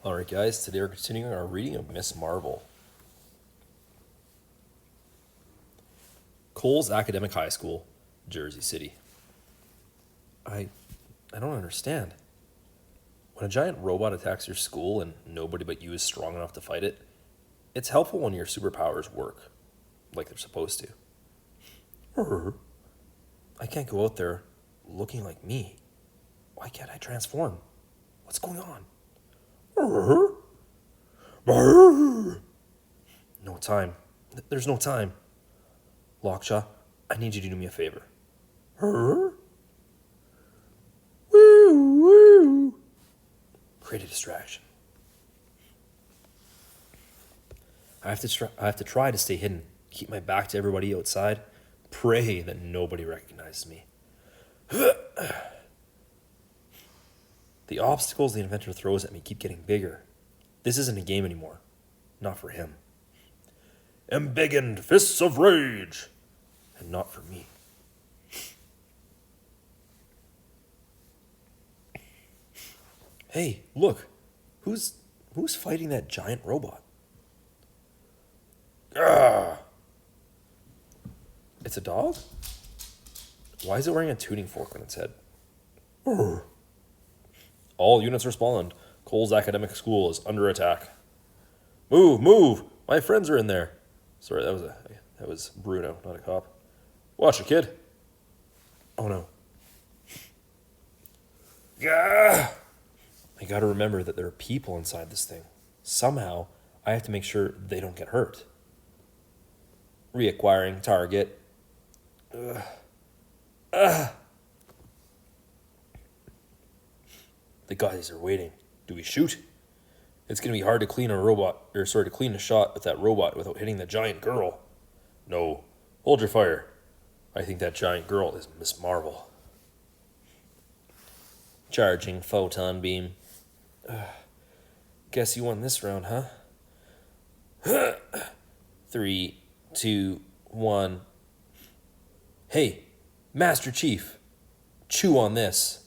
Alright, guys, today we're continuing our reading of Miss Marvel. Coles Academic High School, Jersey City. I don't understand. When a giant robot attacks your school and nobody but you is strong enough to fight it, it's helpful when your superpowers work, like they're supposed to. I can't go out there looking like me. Why can't I transform? What's going on? No time. There's no time. Lockjaw, I need you to do me a favor. Create a distraction. I have to try to stay hidden, keep my back to everybody outside, pray that nobody recognizes me. The obstacles the inventor throws at me keep getting bigger. This isn't a game anymore. Not for him. Embiggened fists of rage. And not for me. Hey, look. Who's fighting that giant robot? Ah! It's a dog? Why is it wearing a tuning fork on its head? All units respond. Coles Academic School is under attack. Move, move! My friends are in there. Sorry, that was Bruno, not a cop. Watch it, kid. Oh no. Yeah! I gotta remember that there are people inside this thing. Somehow, I have to make sure they don't get hurt. Reacquiring target. The guys are waiting. Do we shoot? It's gonna be hard to clean to clean a shot with that robot without hitting the giant girl. No. Hold your fire. I think that giant girl is Miss Marvel. Charging photon beam. Guess you won this round, huh? 3, 2, 1. Hey, Master Chief, chew on this.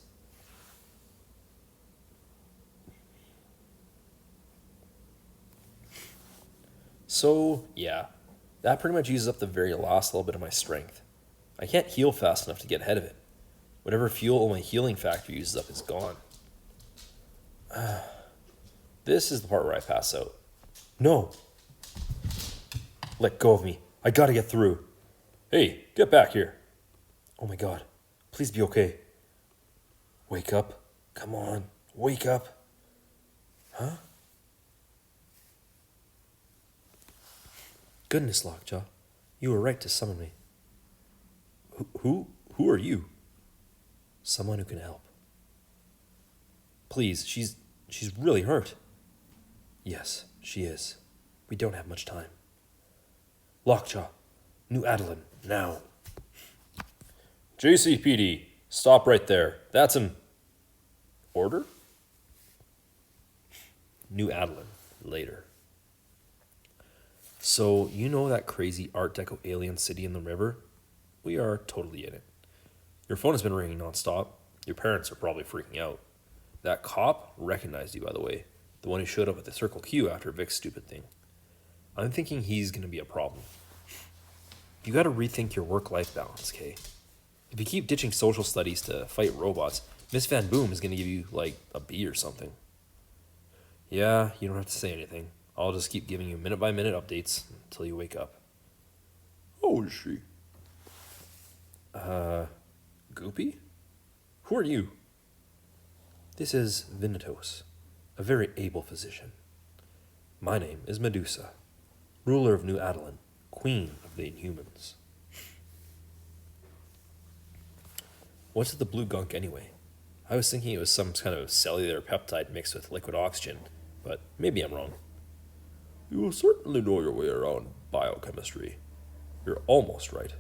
So, yeah, that pretty much uses up the very last little bit of my strength. I can't heal fast enough to get ahead of it. Whatever fuel my healing factor uses up is gone. This is the part where I pass out. No. Let go of me. I gotta get through. Hey, get back here. Oh my god. Please be okay. Wake up. Come on. Wake up. Huh? Goodness, Lockjaw. You were right to summon me. Who are you? Someone who can help. Please, she's really hurt. Yes, she is. We don't have much time. Lockjaw, New Adeline, now. JCPD, stop right there. That's an order? New Adeline, later. So, you know that crazy Art Deco alien city in the river? We are totally in it. Your phone has been ringing nonstop. Your parents are probably freaking out. That cop recognized you, by the way. The one who showed up at the Circle Q after Vic's stupid thing. I'm thinking he's going to be a problem. You gotta rethink your work-life balance, Kay. If you keep ditching social studies to fight robots, Miss Van Boom is gonna give you, like, a B or something. Yeah, you don't have to say anything. I'll just keep giving you minute-by-minute updates until you wake up. How is she? Goopy? Who are you? This is Vinitos, a very able physician. My name is Medusa, ruler of New Adeline, queen of the Inhumans. What's the blue gunk anyway? I was thinking it was some kind of cellular peptide mixed with liquid oxygen, but maybe I'm wrong. You will certainly know your way around biochemistry. You're almost right.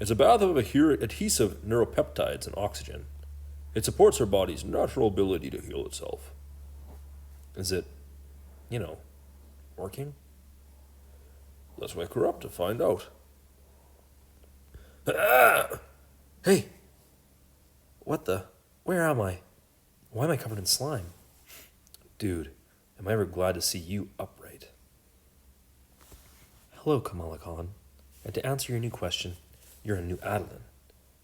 It's a bath of adhesive neuropeptides and oxygen. It supports our body's natural ability to heal itself. Is it, working? Let's wake her up to find out. Hey! What the? Where am I? Why am I covered in slime? Dude, Am I ever glad to see you upright? Hello, Kamala Khan. And to answer your new question, you're in New Adeline.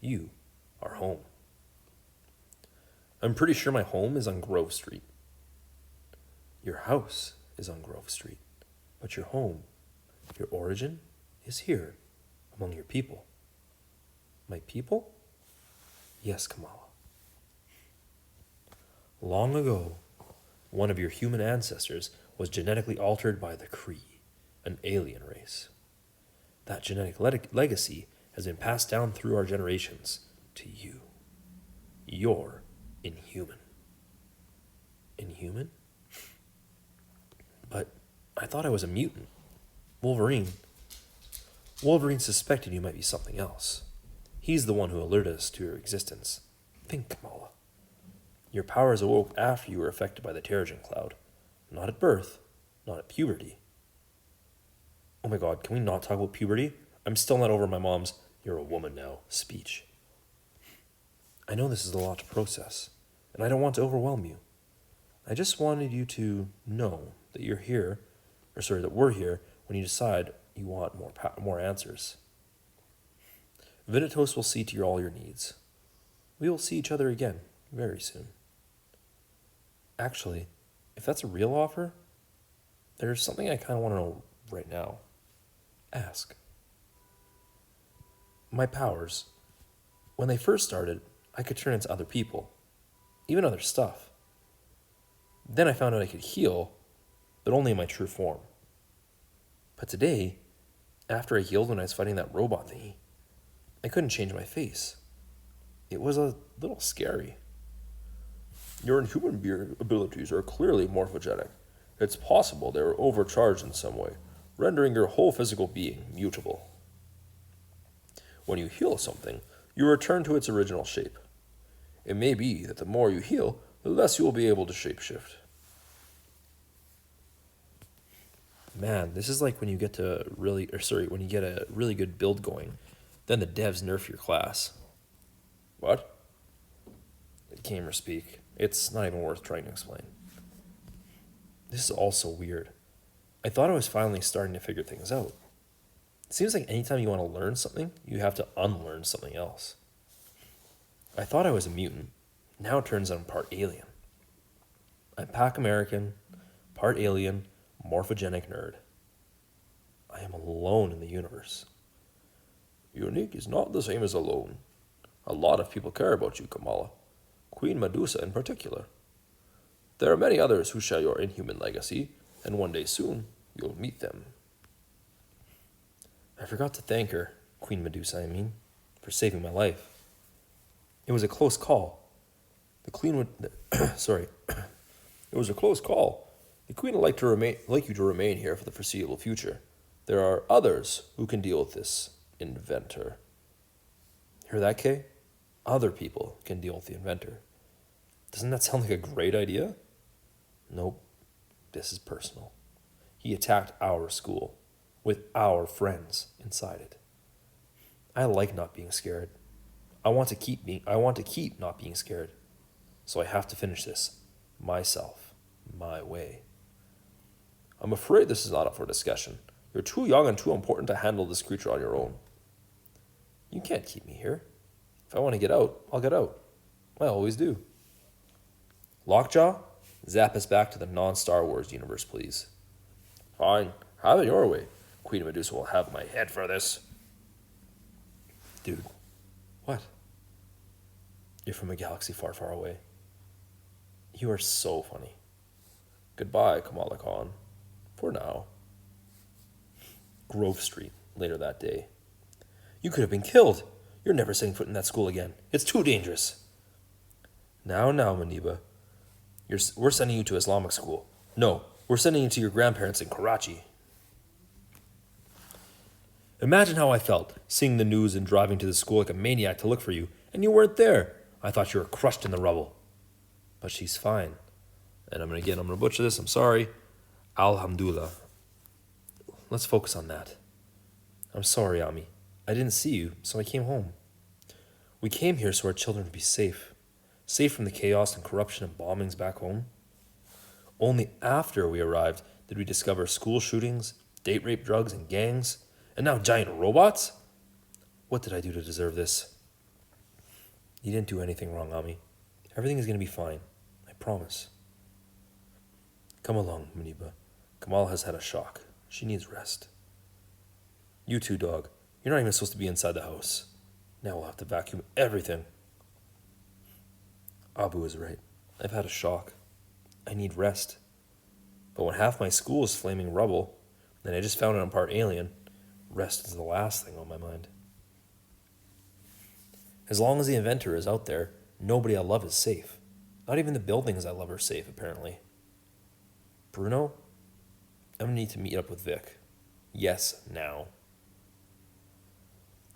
You are home. I'm pretty sure my home is on Grove Street. Your house is on Grove Street, but your home, your origin, is here, among your people. My people? Yes, Kamala. Long ago, one of your human ancestors was genetically altered by the Kree, an alien race. That genetic legacy has been passed down through our generations to you. You're inhuman. Inhuman? But I thought I was a mutant. Wolverine suspected you might be something else. He's the one who alerted us to your existence. Think, Kamala. Your powers awoke after you were affected by the Terrigen Cloud. Not at birth, not at puberty. Oh my god, can we not talk about puberty? I'm still not over my mom's "you're a woman now" speech. I know this is a lot to process, and I don't want to overwhelm you. I just wanted you to know that that we're here when you decide you want more answers. Vinitos will see to all your needs. We will see each other again very soon. Actually, if that's a real offer, there's something I kind of want to know right now. Ask. My powers, when they first started, I could turn into other people, even other stuff. Then I found out I could heal, but only in my true form. But today, after I healed when I was fighting that robot thingy, I couldn't change my face. It was a little scary. Your inhuman abilities are clearly morphogenic. It's possible they were overcharged in some way, rendering your whole physical being mutable. When you heal something, you return to its original shape. It may be that the more you heal, the less you will be able to shapeshift. Man, this is like when you get a really good build going, then the devs nerf your class. What? Gamer speak. It's not even worth trying to explain. This is all so weird. I thought I was finally starting to figure things out. It seems like anytime you want to learn something, you have to unlearn something else. I thought I was a mutant. Now it turns out I'm part alien. I'm Pac American, part alien, morphogenic nerd. I am alone in the universe. Unique is not the same as alone. A lot of people care about you, Kamala. Queen Medusa in particular. There are many others who share your inhuman legacy, and one day soon, you'll meet them. I forgot to thank her, Queen Medusa, for saving my life. It was a close call. It was a close call. The Queen would like you to remain here for the foreseeable future. There are others who can deal with this inventor. Hear that, Kay? Other people can deal with the inventor. Doesn't that sound like a great idea? Nope. This is personal. He attacked our school with our friends inside it. I like not being scared. I want to keep not being scared. So I have to finish this myself, my way. I'm afraid this is not up for discussion. You're too young and too important to handle this creature on your own. You can't keep me here. If I want to get out, I'll get out. I always do. Lockjaw, zap us back to the non-Star Wars universe, please. Fine, have it your way. Queen Medusa will have my head for this. Dude, what? You're from a galaxy far, far away. You are so funny. Goodbye, Kamala Khan. For now. Grove Street, later that day. You could have been killed. You're never setting foot in that school again. It's too dangerous. Now, Maniba. We're sending you to Islamic school. No, we're sending you to your grandparents in Karachi. Imagine how I felt, seeing the news and driving to the school like a maniac to look for you, and you weren't there. I thought you were crushed in the rubble. But she's fine. And I'm going to butcher this, I'm sorry. Alhamdulillah. Let's focus on that. I'm sorry, Ami. I didn't see you, so I came home. We came here so our children would be safe. Safe from the chaos and corruption and bombings back home. Only after we arrived did we discover school shootings, date rape drugs, and gangs, and now giant robots? What did I do to deserve this? You didn't do anything wrong, Ami. Everything is going to be fine. I promise. Come along, Muniba. Kamal has had a shock. She needs rest. You too, dog. You're not even supposed to be inside the house. Now we'll have to vacuum everything. Abu is right. I've had a shock. I need rest. But when half my school is flaming rubble, and I just found out I'm part alien, rest is the last thing on my mind. As long as the inventor is out there, nobody I love is safe. Not even the buildings I love are safe, apparently. Bruno, I'm gonna need to meet up with Vic. Yes, now.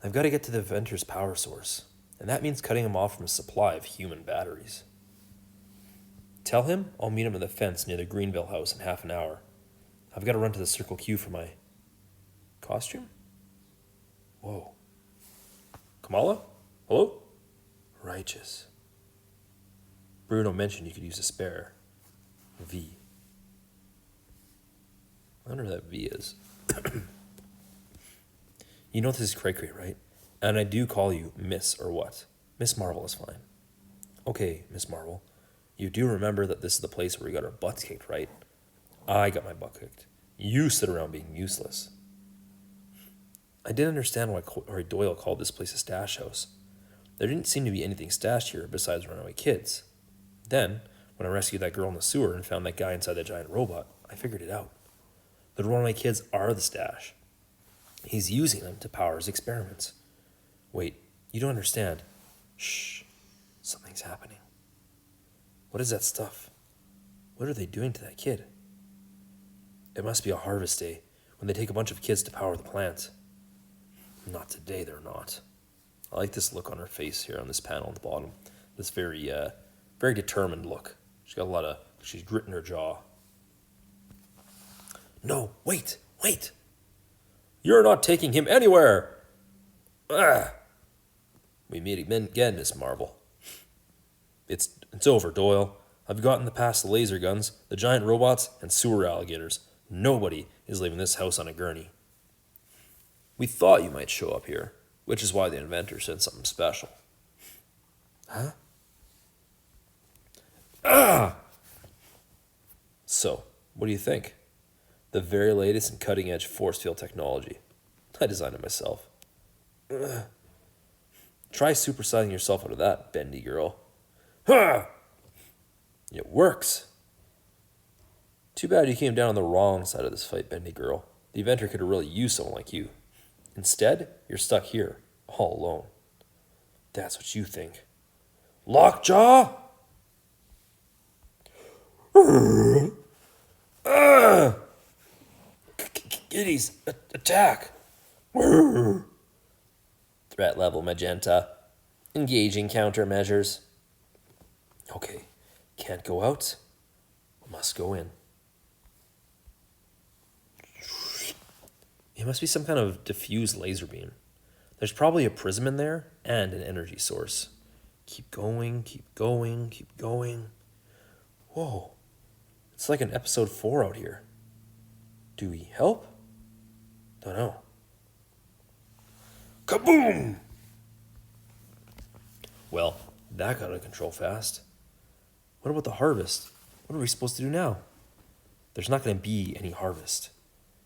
I've got to get to the inventor's power source, and that means cutting him off from a supply of human batteries. Tell him I'll meet him at the fence near the Greenville house in half an hour. I've got to run to the Circle Q for my costume? Whoa. Kamala? Hello? Righteous. Bruno mentioned you could use a spare. V. I wonder who that V is. You know this is cray-cray, right? And I do call you Miss or what? Miss Marvel is fine. Okay, Miss Marvel. You do remember that this is the place where we got our butts kicked, right? I got my butt kicked. You sit around being useless. I didn't understand why Doyle called this place a stash house. There didn't seem to be anything stashed here besides runaway kids. Then, when I rescued that girl in the sewer and found that guy inside the giant robot, I figured it out. The runaway kids are the stash. He's using them to power his experiments. Wait, you don't understand. Shh, something's happening. What is that stuff? What are they doing to that kid? It must be a harvest day, when they take a bunch of kids to power the plant. Not today, they're not. I like this look on her face here on this panel at the bottom. This very determined look. She's gritting her jaw. No, wait. You're not taking him anywhere. We meet again, Miss Marvel. It's over, Doyle. I've gotten past the laser guns, the giant robots, and sewer alligators. Nobody is leaving this house on a gurney. We thought you might show up here, which is why the inventor said something special. Huh? So, what do you think? The very latest and cutting-edge force field technology. I designed it myself. Try supersizing yourself out of that, bendy girl. It works. Too bad you came down on the wrong side of this fight, bendy girl. The inventor could have really used someone like you. Instead, you're stuck here, all alone. That's what you think. Lockjaw! Giddies, attack! Threat level magenta. Engaging countermeasures. Okay, can't go out. Must go in. It must be some kind of diffused laser beam. There's probably a prism in there and an energy source. Keep going. Whoa, it's like an episode 4 out here. Do we help? Don't know. Kaboom! Well, that got out of control fast. What about the harvest? What are we supposed to do now? There's not going to be any harvest.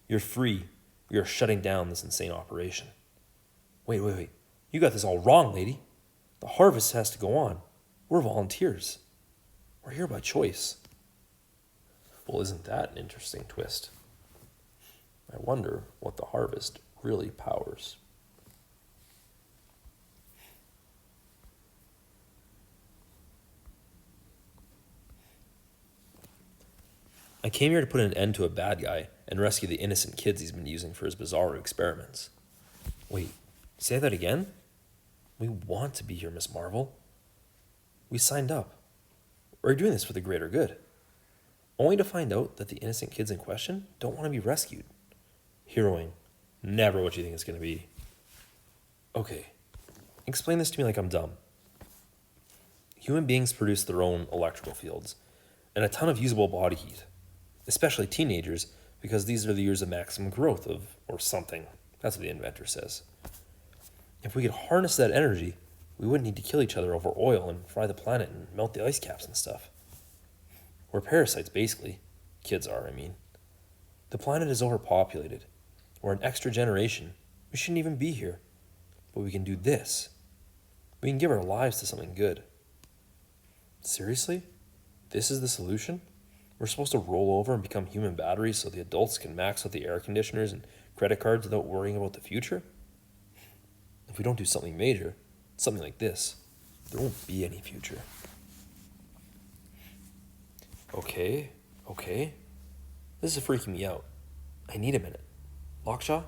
You're free. We are shutting down this insane operation. Wait. You got this all wrong, lady. The harvest has to go on. We're volunteers. We're here by choice. Well, isn't that an interesting twist? I wonder what the harvest really powers. I came here to put an end to a bad guy and rescue the innocent kids he's been using for his bizarre experiments. Wait, say that again? We want to be here, Miss Marvel. We signed up. We're doing this for the greater good. Only to find out that the innocent kids in question don't want to be rescued. Heroing. Never what you think it's going to be. Okay, explain this to me like I'm dumb. Human beings produce their own electrical fields, and a ton of usable body heat, especially teenagers, because these are the years of maximum growth or something. That's what the inventor says. If we could harness that energy, we wouldn't need to kill each other over oil and fry the planet and melt the ice caps and stuff. We're parasites, basically. Kids are, I mean. The planet is overpopulated. We're an extra generation. We shouldn't even be here. But we can do this. We can give our lives to something good. Seriously? This is the solution? We're supposed to roll over and become human batteries so the adults can max out the air conditioners and credit cards without worrying about the future? If we don't do something major, something like this, there won't be any future. Okay. This is freaking me out. I need a minute. Lockjaw?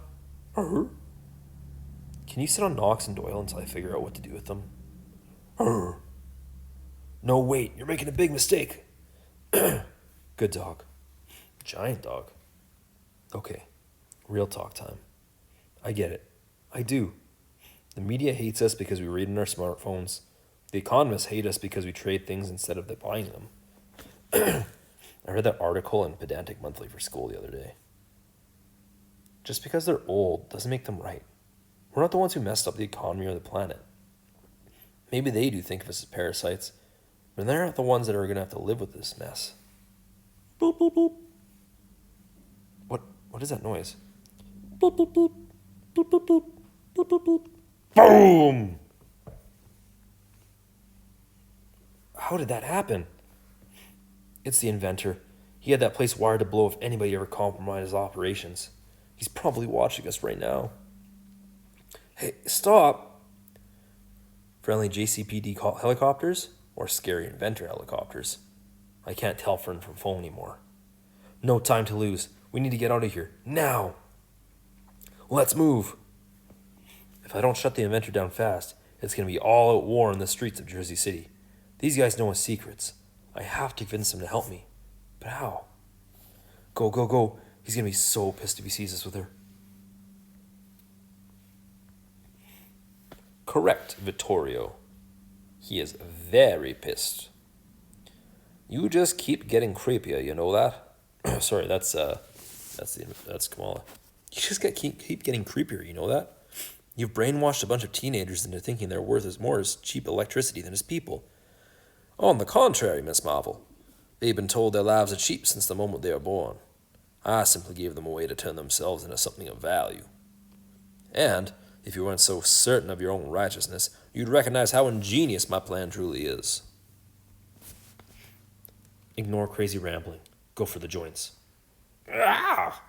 Can you sit on Knox and Doyle until I figure out what to do with them? No, wait, you're making a big mistake. Good dog. Giant dog. Okay, real talk time. I get it. I do. The media hates us because we read in our smartphones. The economists hate us because we trade things instead of buying them. I read that article in Pedantic Monthly for school the other day. Just because they're old doesn't make them right. We're not the ones who messed up the economy or the planet. Maybe they do think of us as parasites, but they're not the ones that are going to have to live with this mess. Boop, boop, boop. What is that noise? Boop, boop, boop. Boop, boop, boop. Boop, boop, boop. Boom! How did that happen? It's the inventor. He had that place wired to blow if anybody ever compromised his operations. He's probably watching us right now. Hey, stop! Friendly JCPD helicopters or scary inventor helicopters? I can't tell friend from phone anymore. No time to lose. We need to get out of here. Now! Let's move! If I don't shut the inventor down fast, it's going to be all-out war in the streets of Jersey City. These guys know his secrets. I have to convince him to help me. But how? Go, go, go. He's going to be so pissed if he sees us with her. Correct, Vittorio. He is very pissed. You just keep getting creepier, you know that? Sorry, that's Kamala. You just keep getting creepier, you know that? You've brainwashed a bunch of teenagers into thinking their worth is more as cheap electricity than as people. On the contrary, Miss Marvel, they've been told their lives are cheap since the moment they were born. I simply gave them a way to turn themselves into something of value. And, if you weren't so certain of your own righteousness, you'd recognize how ingenious my plan truly is. Ignore crazy rambling. Go for the joints. Ah!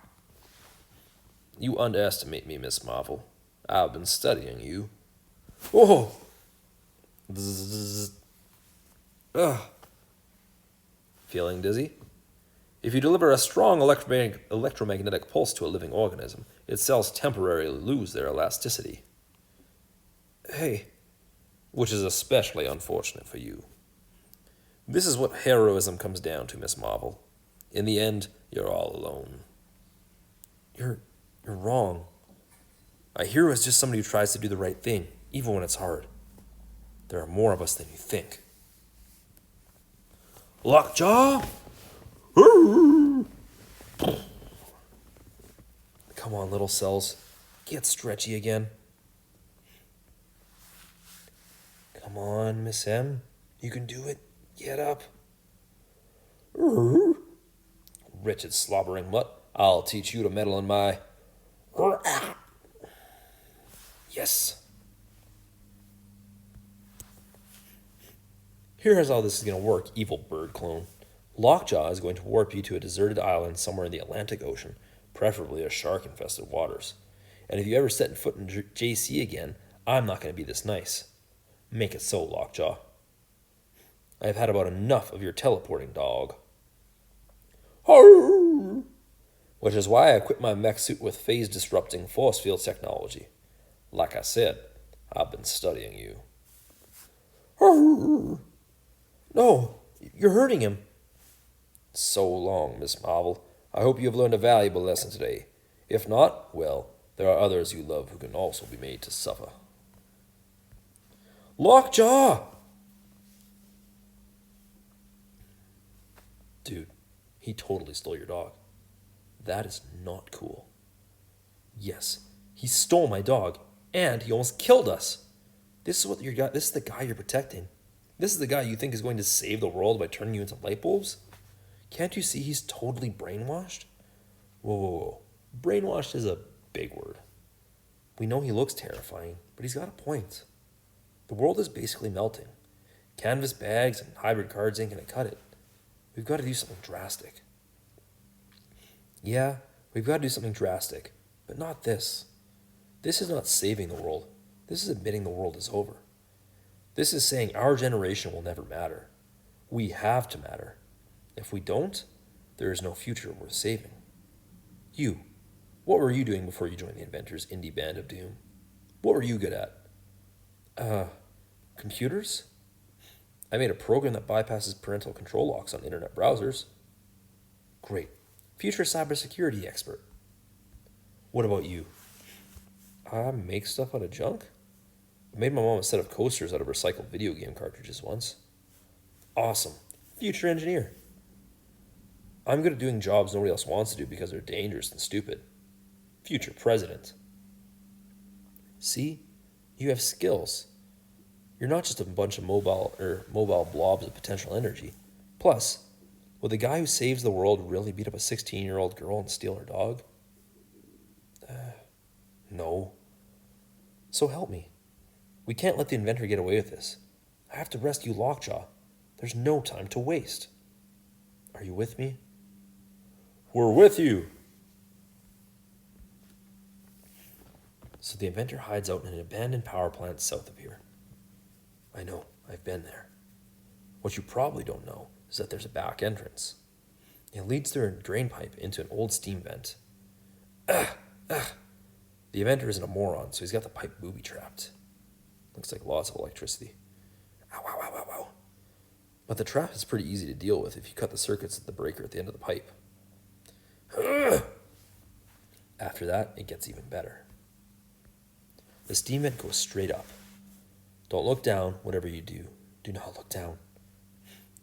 You underestimate me, Miss Marvel. I've been studying you. Oh! Zzz. Ugh. Feeling dizzy? If you deliver a strong electromagnetic pulse to a living organism, its cells temporarily lose their elasticity. Hey. Which is especially unfortunate for you. This is what heroism comes down to, Miss Marvel. In the end, you're all alone. You're wrong. A hero is just somebody who tries to do the right thing, even when it's hard. There are more of us than you think. Lockjaw! Come on, little cells. Get stretchy again. Come on, Miss M. You can do it. Get up. Wretched slobbering mutt. I'll teach you to meddle in my... Yes. Here's how this is going to work, evil bird clone. Lockjaw is going to warp you to a deserted island somewhere in the Atlantic Ocean, preferably a shark-infested waters. And if you ever set foot in JC again, I'm not going to be this nice. Make it so, Lockjaw. I've had about enough of your teleporting, dog. Which is why I equipped my mech suit with phase-disrupting force field technology. Like I said, I've been studying you. No, you're hurting him. So long, Miss Marvel. I hope you have learned a valuable lesson today. If not, well, there are others you love who can also be made to suffer. Lockjaw! Dude, he totally stole your dog. That is not cool. Yes, he stole my dog, and he almost killed us. This is the guy you're protecting. This is the guy you think is going to save the world by turning you into light bulbs? Can't you see he's totally brainwashed? Whoa, whoa, whoa. Brainwashed is a big word. We know he looks terrifying, but he's got a point. The world is basically melting. Canvas bags and hybrid cards ain't gonna cut it. We've got to do something drastic. Yeah, we've got to do something drastic, but not this. This is not saving the world. This is admitting the world is over. This is saying our generation will never matter. We have to matter. If we don't, there is no future worth saving. You, what were you doing before you joined the Inventors indie band of doom? What were you good at? Computers? I made a program that bypasses parental control locks on internet browsers. Great. Future cybersecurity expert. What about you? I make stuff out of junk? I made my mom a set of coasters out of recycled video game cartridges once. Awesome. Future engineer. I'm good at doing jobs nobody else wants to do because they're dangerous and stupid. Future president. See? You have skills. You're not just a bunch of mobile blobs of potential energy. Plus, would the guy who saves the world really beat up a 16-year-old girl and steal her dog? No. So help me. We can't let the inventor get away with this. I have to rescue Lockjaw. There's no time to waste. Are you with me? We're with you. So the inventor hides out in an abandoned power plant south of here. I know, I've been there. What you probably don't know is that there's a back entrance. It leads through a drain pipe into an old steam vent. The inventor isn't a moron, so he's got the pipe booby-trapped. Looks like lots of electricity. Ow, ow, ow, ow, ow. But the trap is pretty easy to deal with if you cut the circuits at the breaker at the end of the pipe. After that, it gets even better. The steam vent goes straight up. Don't look down, whatever you do. Do not look down.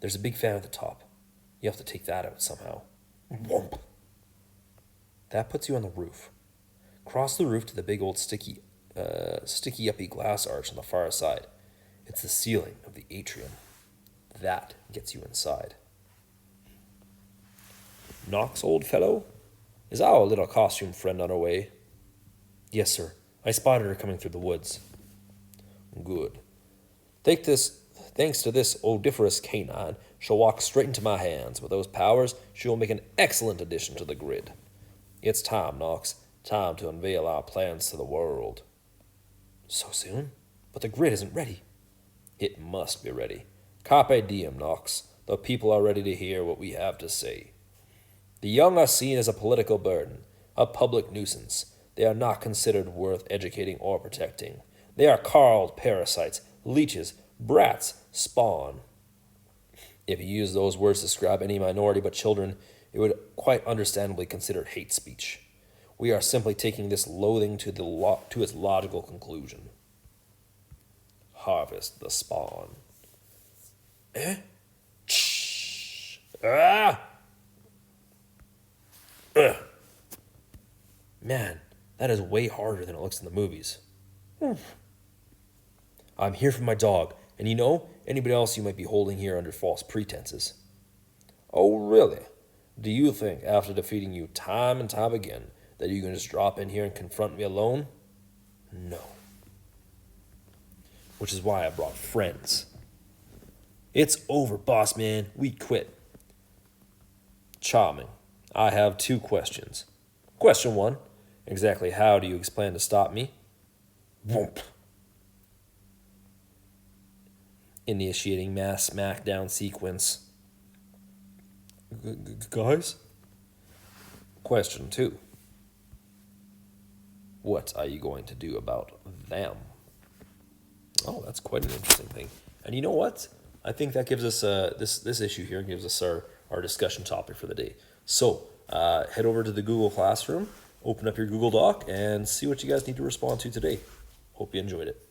There's a big fan at the top. You have to take that out somehow. Whoomp. That puts you on the roof. Cross the roof to the big old sticky uppy glass arch on the far side. It's the ceiling of the atrium. That gets you inside. Knox, old fellow? Is our little costume friend on her way? Yes, sir. I spotted her coming through the woods. Good. Thanks to this odoriferous canine, she'll walk straight into my hands. With those powers, she will make an excellent addition to the grid. It's time, Knox. Time to unveil our plans to the world. So soon? But the grid isn't ready. It must be ready. Carpe diem, Knox. The people are ready to hear what we have to say. The young are seen as a political burden, a public nuisance. They are not considered worth educating or protecting. They are called parasites, leeches, brats, spawn. If you use those words to describe any minority but children, it would quite understandably consider hate speech. We are simply taking this loathing to its logical conclusion. Harvest the spawn. Shh. Ah! Ugh. Man, that is way harder than it looks in the movies. I'm here for my dog, and anybody else you might be holding here under false pretenses. Oh, really? Do you think, after defeating you time and time again, that you can just drop in here and confront me alone? No. Which is why I brought friends. It's over, boss man. We quit. Charming. I have 2 questions. Question 1. Exactly how do you plan to stop me? Whoomp. Initiating mass smackdown sequence. Guys? Question 2. What are you going to do about them? Oh, that's quite an interesting thing. And you know what? I think that gives us this issue here gives us our discussion topic for the day. So head over to the Google Classroom, open up your Google Doc, and see what you guys need to respond to today. Hope you enjoyed it.